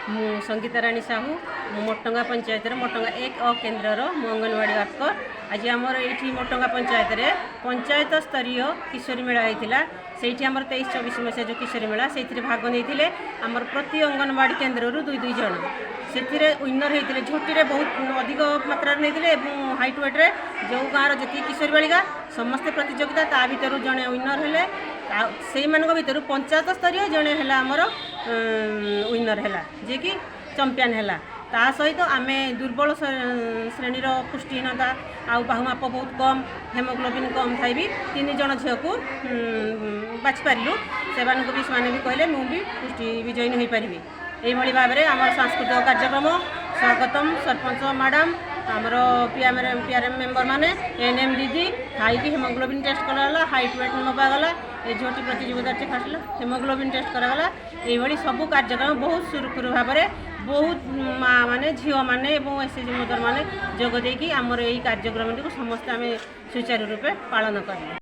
ମୁଁ ସଙ୍ଗୀତା ରାଣୀ ସାହୁ ମୋଟଙ୍ଗା ପଞ୍ଚାୟତ ମୋଟଙ୍ଗା 1 କେନ୍ଦ୍ରର ମୁଁ अंगनवाड़ी वर्कर। आज आमर ये मोटंगा पंचायत स्तरीय किशोरी मेला होता से 23-24 मसीहा जो किशोरी मेला से भाग नहीं आमर प्रति अंगनवाड़ी केन्द्र 2 जन से विनर होते झोटी बहुत अधिक मात्रा नहीं हाइट व्वेट्रे जो गाँव जी किशोरी बालिका समस्ते प्रतियोगिता ता भर जड़े विनर हेले से भर पंचायत स्तरीय जड़े है आमर विनर है जे कि चैंपियन है ता सहित आम दुर्बल श्रेणीर पुष्टिहीनता आउ बाहुमाप बहुत कम हेमोग्लोबिन कम थी भी 3 जन झील को बाछिपारू से भी कहले मुझे पुष्टि विजयी हो पारि यही भाव में आम सांस्कृतिक कार्यक्रम स्वागतम सरपंच मैडम आमर पीआरएम मेंबर माने एएनएम दीदी खाई हेमोग्लोबिन टेस्ट कराला हाइट वेट नपागला ये झोटी प्रतियोगिता फास्ट हेमोग्लोबिन टेस्ट करागला ये सब कार्यक्रम बहुत सुरखुरु भाव में बहुत माँ माने झील मैंने एसएचजी मदर मैंने जोगदे आमर यही कार्यक्रम समस्त आम सुचारू रूपे पालन कर।